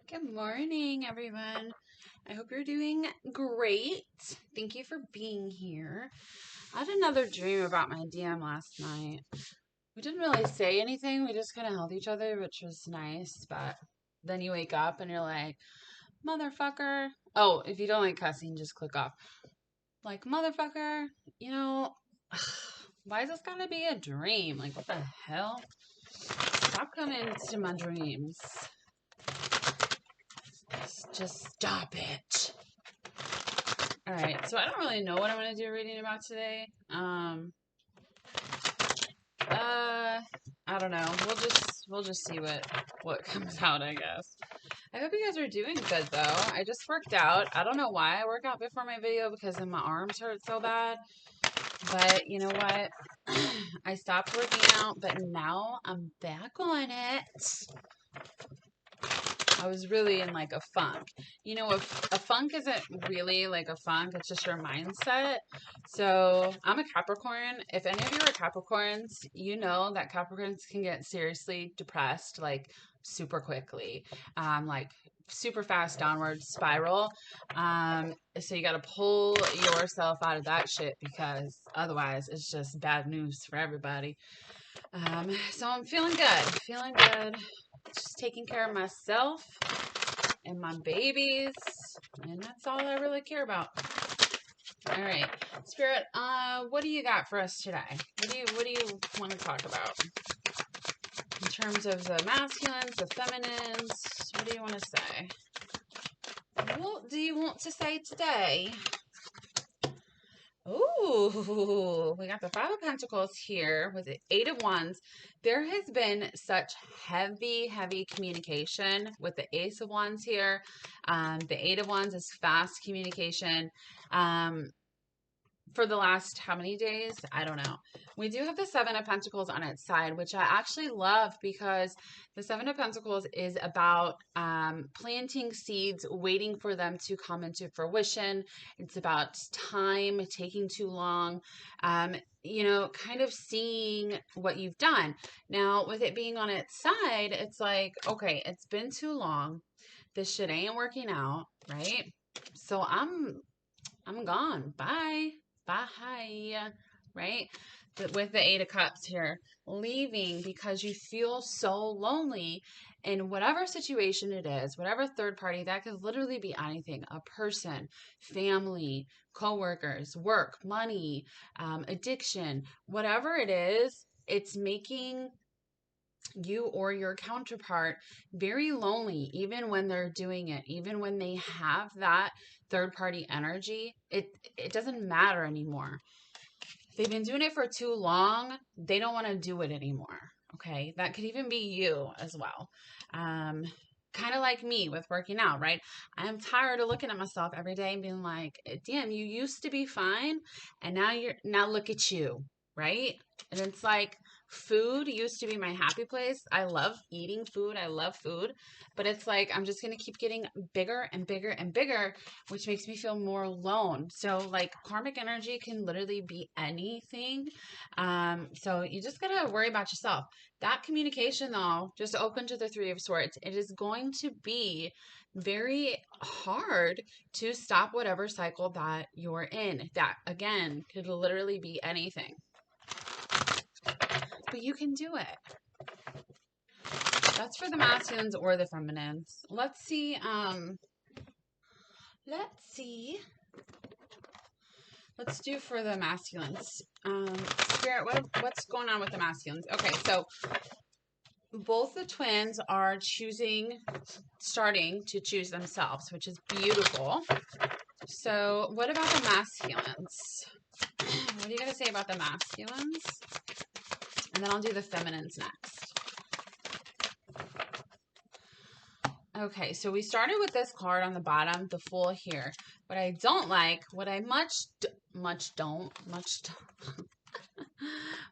Good morning, everyone. I hope you're doing great. Thank you for being here. I had another dream about my DM last night. We didn't really say anything, we just kind of held each other, which was nice, but then you wake up and you're like, motherfucker. Oh, if you don't like cussing, just click off. Like, motherfucker, you know, why is this gotta be a dream? Like, what the hell? Stop coming into my dreams. Just stop it. All right, so I don't really know what I'm going to do reading about today. I don't know. We'll just see what comes out, I guess. I hope you guys are doing good though. I just worked out. I don't know why I work out before my video because then my arms hurt so bad. But you know what? I stopped working out, but now I'm back on it. I was really in like a funk. You know, if a funk isn't really like a funk, it's just your mindset. So I'm a Capricorn. If any of you are Capricorns, you know that Capricorns can get seriously depressed like super quickly, like super fast downward spiral. So you got to pull yourself out of that shit because otherwise it's just bad news for everybody. So I'm feeling good, just taking care of myself and my babies, and that's all I really care about. All right, Spirit, what do you got for us today? What do you want to talk about in terms of the masculines, the feminines? What do you want to say? What do you want to say today? Ooh, we got the Five of Pentacles here with the Eight of Wands. There has been such heavy communication with the Ace of Wands here. The Eight of Wands is fast communication. For the last how many days? I don't know. We do have the Seven of Pentacles on its side, which I actually love because the Seven of Pentacles is about planting seeds, waiting for them to come into fruition. It's about time taking too long, you know, kind of seeing what you've done. Now, with it being on its side, it's like, okay, it's been too long. This shit ain't working out, right? So I'm gone. Bye. Bye. Right? With the Eight of Cups here, leaving because you feel so lonely in whatever situation it is, whatever third party, that could literally be anything, a person, family, coworkers, work, money, addiction, whatever it is, it's making you or your counterpart very lonely, even when they're doing it, even when they have that third party energy. It doesn't matter anymore. They've been doing it for too long. They don't want to do it anymore. Okay, that could even be you as well. Kind of like me with working out, right? I'm tired of looking at myself every day and being like, damn, you used to be fine and now look at you, right? And it's like, food used to be my happy place. I love eating food. I love food. But it's like I'm just going to keep getting bigger and bigger and bigger, which makes me feel more alone. So like karmic energy can literally be anything. So you just got to worry about yourself. That communication though, just open to the Three of Swords. It is going to be very hard to stop whatever cycle that you're in. That again could literally be anything. But you can do it. That's for the masculines or the feminines. Let's see. Let's do for the masculines. Spirit, what's going on with the masculines? Okay, so both the twins are starting to choose themselves, which is beautiful. So what about the masculines? What are you going to say about the masculines? And then I'll do the feminines next. Okay, so we started with this card on the bottom, the Fool here. What I don't like, what I don't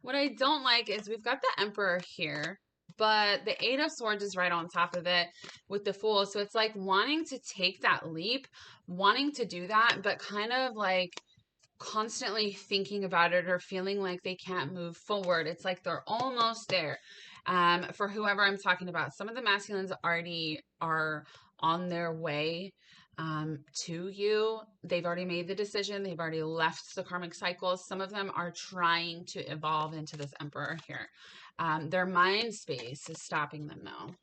what I don't like is we've got the Emperor here, but the Eight of Swords is right on top of it with the Fool. So it's like wanting to take that leap, wanting to do that, but kind of like constantly thinking about it or feeling like they can't move forward. It's like they're almost there. For whoever I'm talking about, some of the masculines already are on their way to you. They've already made the decision. They've already left the karmic cycles. Some of them are trying to evolve into this Emperor here. Their mind space is stopping them though.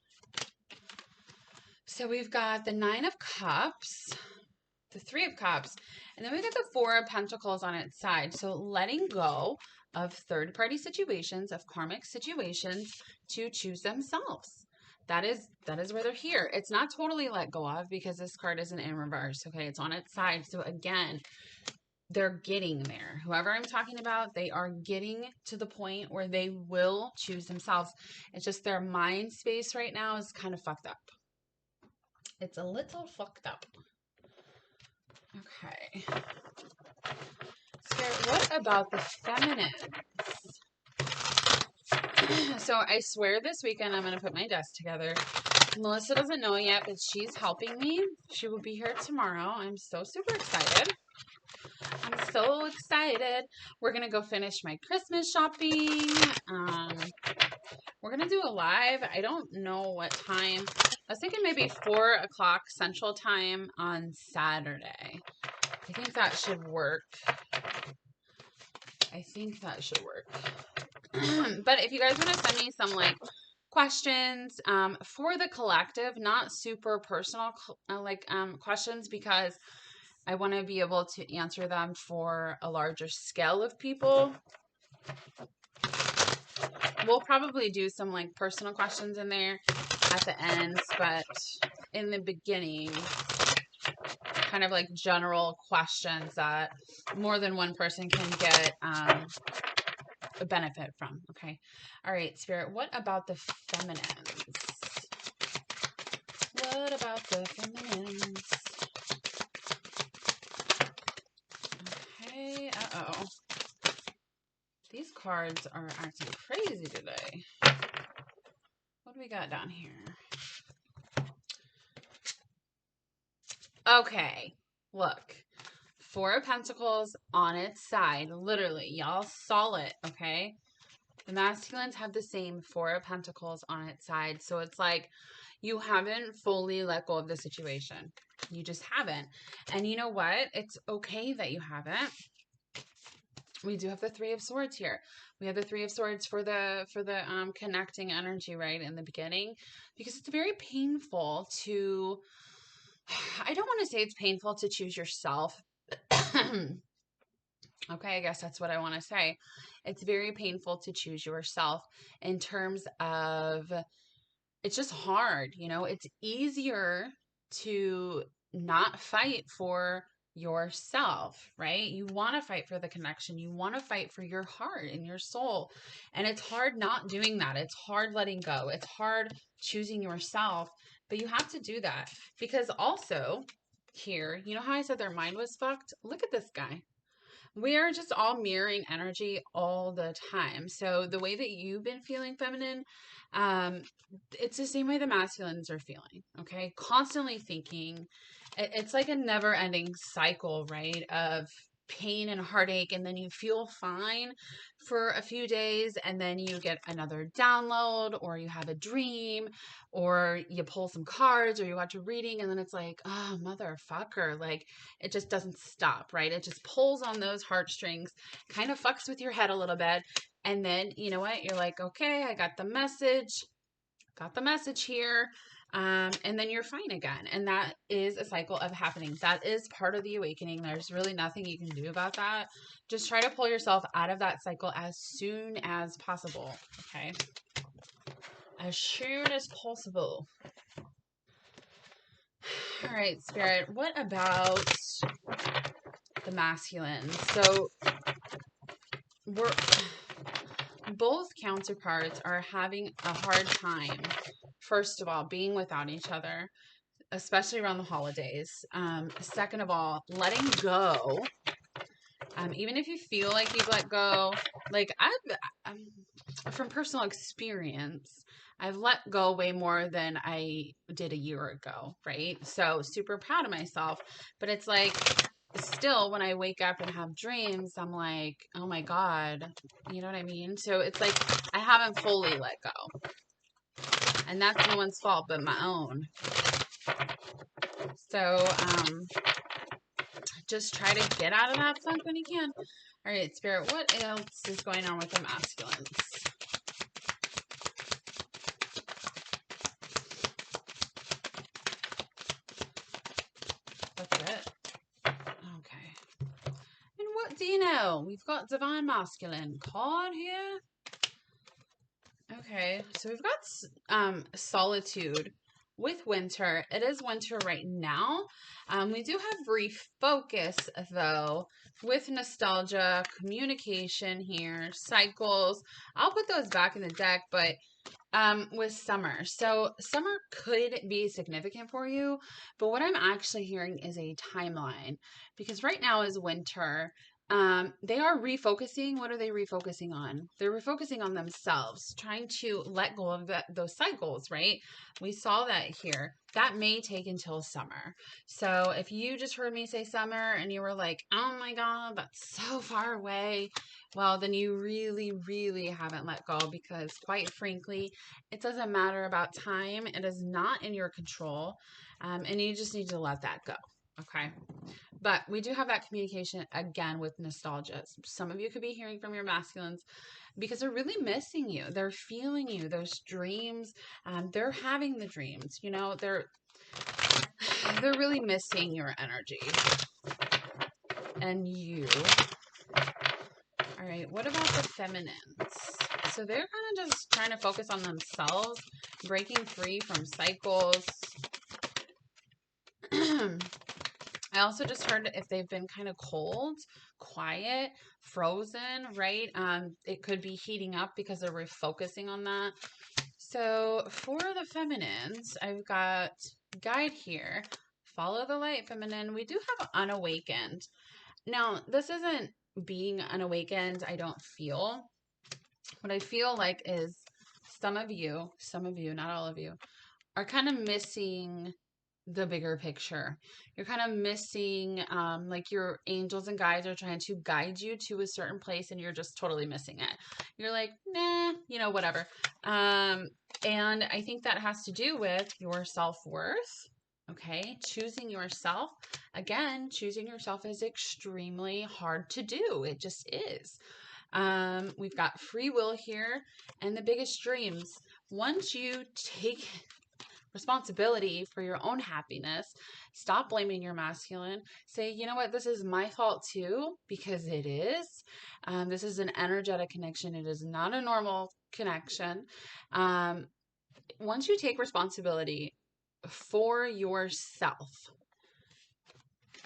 So we've got the Nine of Cups, the Three of Cups, and then we got the Four of Pentacles on its side. So letting go of third-party situations, of karmic situations, to choose themselves. That is where they're here. It's not totally let go of because this card isn't in reverse. Okay, it's on its side. So again, they're getting there. Whoever I'm talking about, they are getting to the point where they will choose themselves. It's just their mind space right now is kind of fucked up. It's a little fucked up. Okay. Spirit, what about the feminines? So I swear this weekend I'm going to put my desk together. Melissa doesn't know yet, but she's helping me. She will be here tomorrow. I'm so super excited. I'm so excited. We're going to go finish my Christmas shopping. We're going to do a live. I don't know what time. I was thinking maybe 4 o'clock Central Time on Saturday. I think that should work. I think that should work. But if you guys want to send me some like questions for the collective, not super personal questions, because I want to be able to answer them for a larger scale of people. We'll probably do some like personal questions in there at the end, but in the beginning, kind of like general questions that more than one person can get a benefit from. Okay. All right, Spirit, what about the feminines? What about the feminines? Okay. Uh-oh. These cards are acting crazy today. What do we got down here? Okay. Look. Four of Pentacles on its side. Literally. Y'all saw it. Okay. The masculines have the same Four of Pentacles on its side. So it's like you haven't fully let go of the situation. You just haven't. And you know what? It's okay that you haven't. We do have the Three of Swords here. We have the Three of Swords for the connecting energy, right, in the beginning, because it's very painful to, I don't want to say it's painful to choose yourself. Okay, I guess that's what I want to say. It's very painful to choose yourself in terms of, it's just hard, you know. It's easier to not fight for yourself, right? You want to fight for the connection. You want to fight for your heart and your soul. And it's hard not doing that. It's hard letting go. It's hard choosing yourself, but you have to do that because also here, you know how I said their mind was fucked? Look at this guy. We are just all mirroring energy all the time. So the way that you've been feeling feminine, it's the same way the masculines are feeling, okay? Constantly thinking. It's like a never-ending cycle, right, of pain and heartache, and then you feel fine for a few days, and then you get another download, or you have a dream, or you pull some cards, or you watch a reading, and then it's like, oh, motherfucker, like, it just doesn't stop, right? It just pulls on those heartstrings, kind of fucks with your head a little bit, and then, you know what, you're like, okay, I got the message here. And then you're fine again. And that is a cycle of happening. That is part of the awakening. There's really nothing you can do about that. Just try to pull yourself out of that cycle as soon as possible. Okay. As soon as possible. All right, Spirit. What about the masculine? So both counterparts are having a hard time, first of all, being without each other, especially around the holidays. Second of all, letting go. Even if you feel like you've let go, like from personal experience, I've let go way more than I did a year ago, right? So super proud of myself, but it's like, still when I wake up and have dreams, I'm like, oh my God, you know what I mean? So it's like, I haven't fully let go, and that's no one's fault but my own. So just try to get out of that funk when you can. All right, Spirit, what else is going on with the masculines? That's it. Okay. And what do you know? We've got Divine Masculine card here. Okay, so we've got Solitude with winter. It is winter right now. We do have refocus though with nostalgia, communication here, cycles. I'll put those back in the deck, but with summer. So summer could be significant for you, but what I'm actually hearing is a timeline because right now is winter. They are refocusing. What are they refocusing on? They're refocusing on themselves, trying to let go of those cycles, right? We saw that here. That may take until summer. So if you just heard me say summer and you were like, oh my God, that's so far away, well, then you really, really haven't let go because quite frankly, it doesn't matter about time. It is not in your control. And you just need to let that go. Okay. But we do have that communication again with nostalgia. Some of you could be hearing from your masculines because they're really missing you. They're feeling you. Those dreams, they're having the dreams. You know, they're really missing your energy and you. All right. What about the feminines? So they're kind of just trying to focus on themselves, breaking free from cycles. I also just heard if they've been kind of cold, quiet, frozen, right? It could be heating up because they're refocusing on that. So for the feminines, I've got guide here. Follow the light, feminine. We do have unawakened. Now, this isn't being unawakened, I don't feel. What I feel like is some of you, not all of you, are kind of missing the bigger picture. You're kind of missing, like your angels and guides are trying to guide you to a certain place and you're just totally missing it. You're like, nah, you know, whatever. And I think that has to do with your self-worth. Okay. Choosing yourself. Again, choosing yourself is extremely hard to do. It just is. We've got free will here and the biggest dreams. Once you take responsibility for your own happiness, stop blaming your masculine. Say, you know what, this is my fault too, because it is. This is an energetic connection. It is not a normal connection. Once you take responsibility for yourself,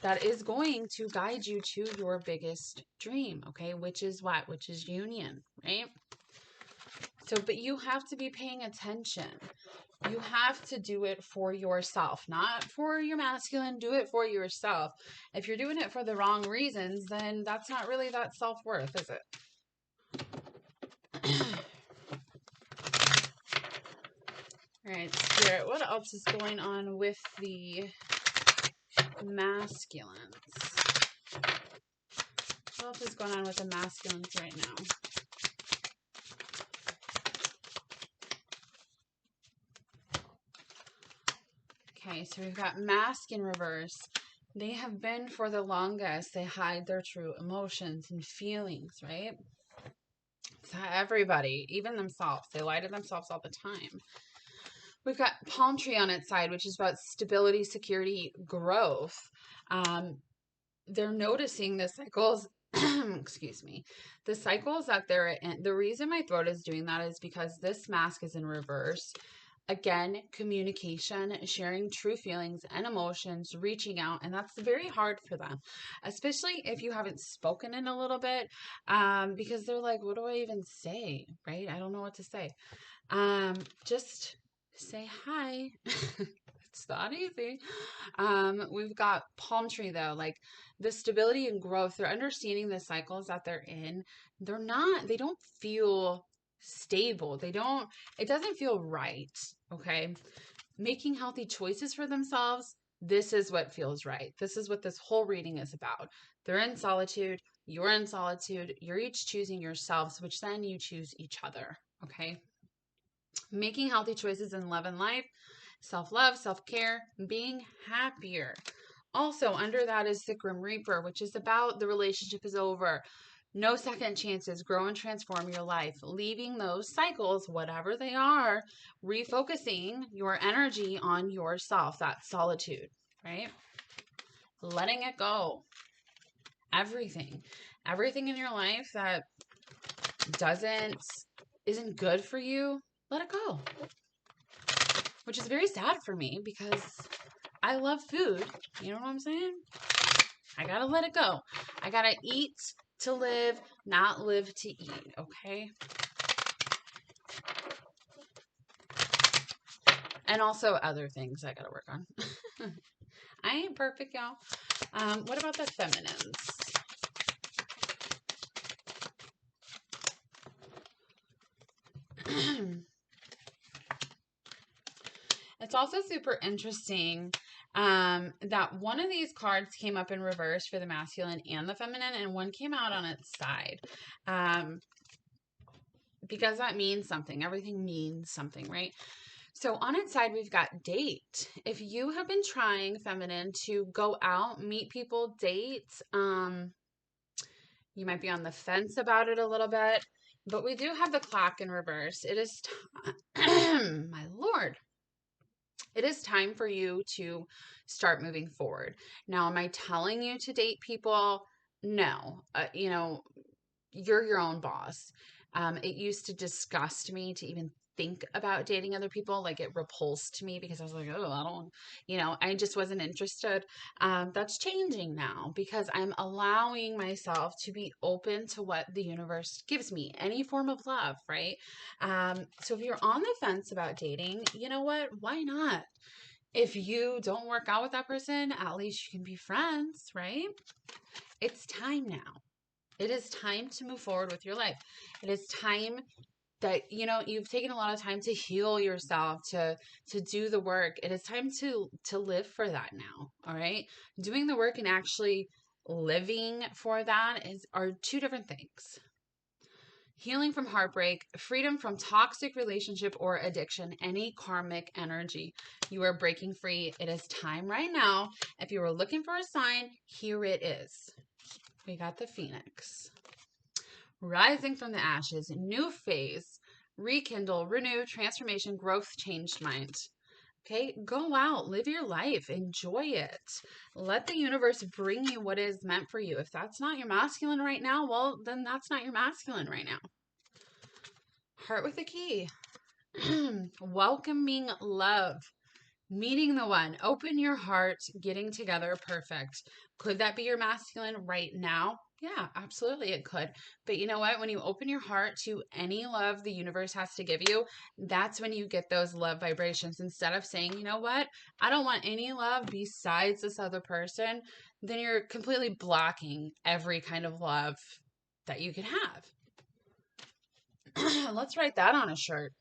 that is going to guide you to your biggest dream, okay? Which is what? Which is union, right? So, but you have to be paying attention. You have to do it for yourself, not for your masculine. Do it for yourself. If you're doing it for the wrong reasons, then that's not really that self-worth, is it? All right, Spirit, what else is going on with the masculines? What else is going on with the masculines right now? Okay, so we've got mask in reverse. They have been for the longest. They hide their true emotions and feelings, right? So everybody, even themselves, they lie to themselves all the time. We've got palm tree on its side, which is about stability, security, growth. They're noticing the cycles. Excuse me. The cycles that they're in. The reason my throat is doing that is because this mask is in reverse. Again, communication, sharing true feelings and emotions, reaching out, and that's very hard for them, especially if you haven't spoken in a little bit, because they're like, what do I even say, right? I don't know what to say. Just say hi. It's not easy. We've got palm tree though, like the stability and growth. They're understanding the cycles that they're in. They don't feel stable. It doesn't feel right. Okay. Making healthy choices for themselves. This is what feels right. This is what this whole reading is about. They're in solitude. You're in solitude. You're each choosing yourselves, which then you choose each other. Okay. Making healthy choices in love and life. self-love, self-care, being happier. Also, under that is the Grim Reaper, which is about the relationship is over. No second chances. Grow and transform your life. Leaving those cycles, whatever they are, refocusing your energy on yourself. That solitude, right? Letting it go. Everything. Everything in your life that isn't good for you, let it go. Which is very sad for me because I love food. You know what I'm saying? I gotta let it go. I gotta eat to live, not live to eat, okay? And also other things I gotta work on. I ain't perfect, y'all. What about the feminines? It's also super interesting that one of these cards came up in reverse for the masculine and the feminine, and one came out on its side. Because that means something. Everything means something, right? So on its side, we've got date. If you have been trying, feminine, to go out, meet people, date, you might be on the fence about it a little bit, but we do have the clock in reverse. It is time, my Lord. It is time for you to start moving forward. Now, am I telling you to date people? No. You're your own boss. It used to disgust me to even think about dating other people. Like, it repulsed me because I was like, oh, I just wasn't interested. That's changing now because I'm allowing myself to be open to what the universe gives me, any form of love, right? So if you're on the fence about dating, you know what? Why not? If you don't work out with that person, at least you can be friends, right? It's time now. It is time to move forward with your life. It is time that, you've taken a lot of time to heal yourself, to do the work. It is time to live for that now. All right. Doing the work and actually living for that are two different things. Healing from heartbreak, freedom from toxic relationship or addiction, any karmic energy. You are breaking free. It is time right now. If you were looking for a sign, here it is. We got the Phoenix. Rising from the ashes, new phase, rekindle, renew, transformation, growth, changed mind. Okay, go out, live your life, enjoy it. Let the universe bring you what is meant for you. If that's not your masculine right now, well, then that's not your masculine right now. Heart with a key. Welcoming love. Meeting the one. Open your heart. Getting together. Perfect. Could that be your masculine right now? Yeah, absolutely it could. But you know what? When you open your heart to any love the universe has to give you, that's when you get those love vibrations. Instead of saying, you know what? I don't want any love besides this other person, then you're completely blocking every kind of love that you can have. Let's write that on a shirt.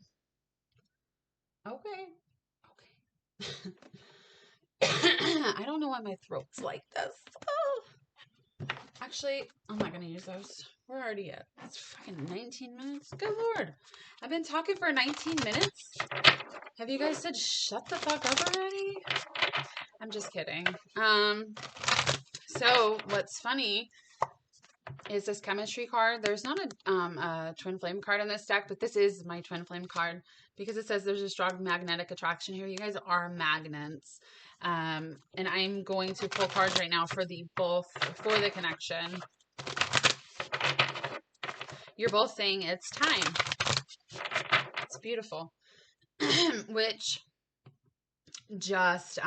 Okay. I don't know why my throat's like this. Oh. Actually, I'm not going to use those. We're already at, it's fucking 19 minutes. Good Lord. I've been talking for 19 minutes. Have you guys said shut the fuck up already? I'm just kidding. So what's funny is this chemistry card. There's not a twin flame card in this deck, but this is my twin flame card because it says there's a strong magnetic attraction here. You guys are magnets. And I'm going to pull cards right now for the connection. You're both saying it's time. It's beautiful. Which just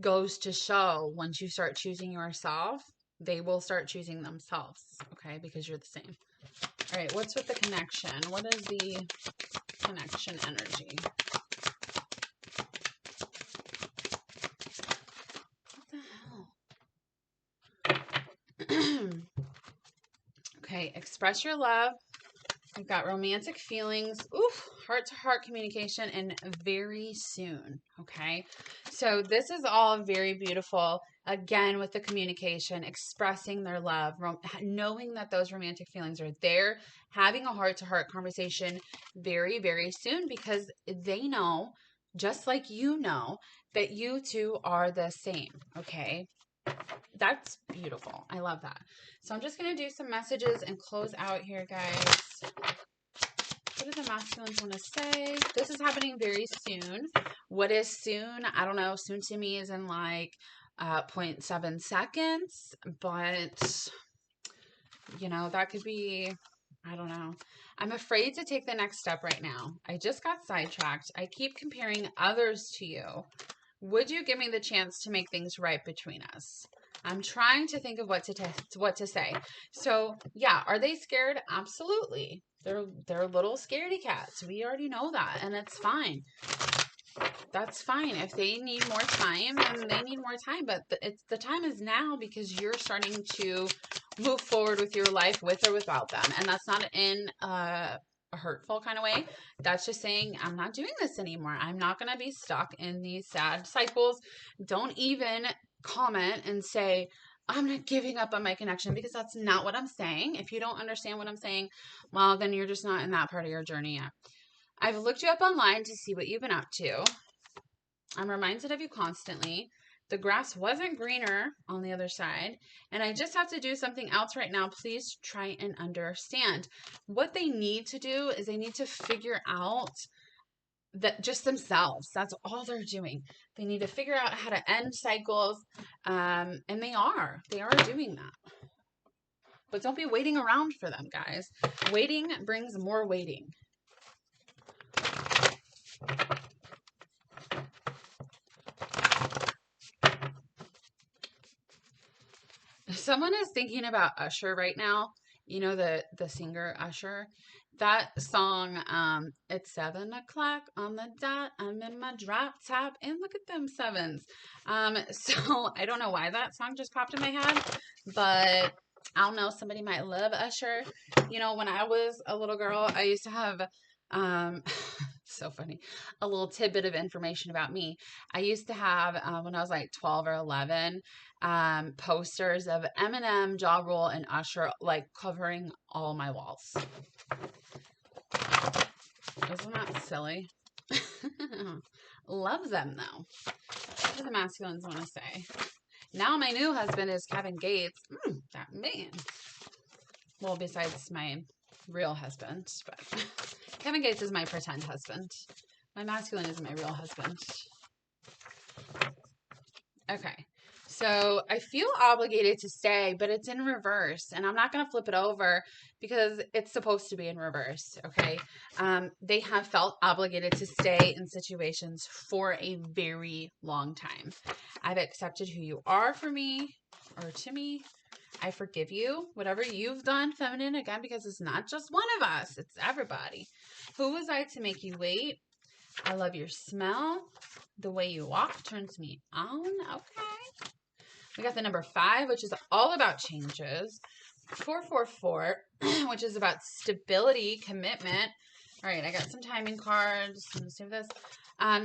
goes to show once you start choosing yourself, they will start choosing themselves, okay? Because you're the same. All right, what's with the connection? What is the connection energy? What the hell? Okay, express your love. We've got romantic feelings, heart-to-heart communication, and very soon, okay? So this is all very beautiful. Again, with the communication, expressing their love, knowing that those romantic feelings are there, having a heart-to-heart conversation very, very soon because they know just like you know that you two are the same, okay? That's beautiful. I love that. So I'm just going to do some messages and close out here, guys. What do the masculines want to say? This is happening very soon. What is soon? I don't know. Soon to me is in like 0.7 seconds, but you know, that could be, I don't know. I'm afraid to take the next step right now. I just got sidetracked. I keep comparing others to you. Would you give me the chance to make things right between us? I'm trying to think of what to say. So, yeah, are they scared? Absolutely. They're little scaredy cats. We already know that, and it's fine. That's fine. If they need more time, then they need more time. But the time is now because you're starting to move forward with your life with or without them, and that's not in a hurtful kind of way. That's just saying, I'm not doing this anymore. I'm not going to be stuck in these sad cycles. Don't even comment and say, I'm not giving up on my connection, because that's not what I'm saying. If you don't understand what I'm saying, well, then you're just not in that part of your journey yet. I've looked you up online to see what you've been up to. I'm reminded of you constantly. The grass wasn't greener on the other side, and I just have to do something else right now. Please try and understand. What they need to do is they need to figure out that just themselves. That's all they're doing. They need to figure out how to end cycles, and they are doing that. But don't be waiting around for them, guys. Waiting brings more waiting. Someone is thinking about Usher right now. You know, the singer Usher. That song, it's 7 o'clock on the dot. I'm in my drop top, and look at them sevens. So I don't know why that song just popped in my head, but I don't know. Somebody might love Usher. You know, when I was a little girl, I used to have, so funny, a little tidbit of information about me. I used to have, when I was like 12 or 11, posters of Eminem, Ja Rule, and Usher, like covering all my walls. Isn't that silly? Love them though. What do the masculines want to say? Now my new husband is Kevin Gates. That man. Well, besides my real husband, but Kevin Gates is my pretend husband. My masculine is my real husband. Okay. So I feel obligated to stay, but it's in reverse, and I'm not going to flip it over because it's supposed to be in reverse. Okay. They have felt obligated to stay in situations for a very long time. I've accepted who you are for me or to me. I forgive you, whatever you've done, feminine, again, because it's not just one of us, it's everybody. Who was I to make you wait? I love your smell. The way you walk turns me on. Okay. We got the number 5, which is all about changes. 444, which is about stability, commitment. All right, I got some timing cards. I'm going to save this.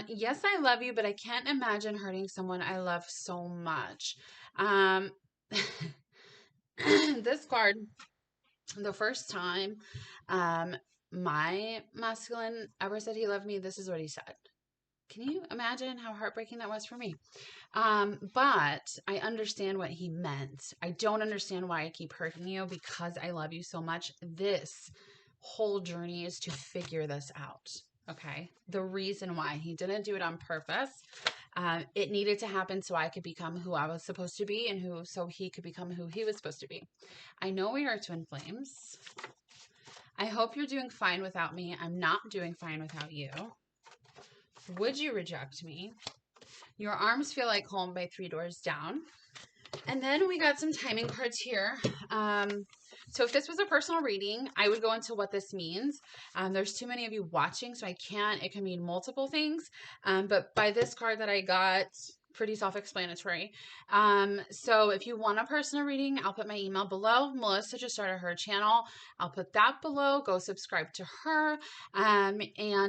Yes, I love you, but I can't imagine hurting someone I love so much. This card, the first time my masculine ever said he loved me, this is what he said. Can you imagine how heartbreaking that was for me? But I understand what he meant. I don't understand why I keep hurting you, because I love you so much. This whole journey is to figure this out. Okay. The reason why he didn't do it on purpose. It needed to happen so I could become who I was supposed to be, and so he could become who he was supposed to be. I know we are twin flames. I hope you're doing fine without me. I'm not doing fine without you. Would you reject me? Your arms feel like home by 3 doors down. And then we got some timing cards here. So if this was a personal reading, I would go into what this means. There's too many of you watching, so I can't. It can mean multiple things. But by this card that I got, pretty self-explanatory. So if you want a personal reading, I'll put my email below. Melissa just started her channel. I'll put that below. Go subscribe to her. And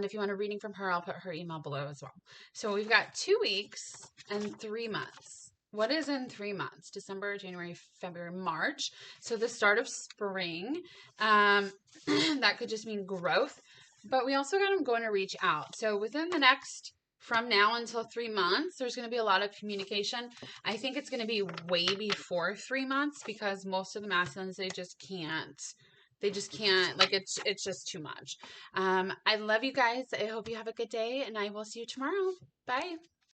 if you want a reading from her, I'll put her email below as well. So we've got 2 weeks and 3 months. What is in 3 months? December, January, February, March. So the start of spring. That could just mean growth. But we also got them going to reach out. So within the next from now until 3 months, there's going to be a lot of communication. I think it's going to be way before 3 months because most of the masculines, they just can't. They just can't, like, it's just too much. I love you guys. I hope you have a good day, and I will see you tomorrow. Bye.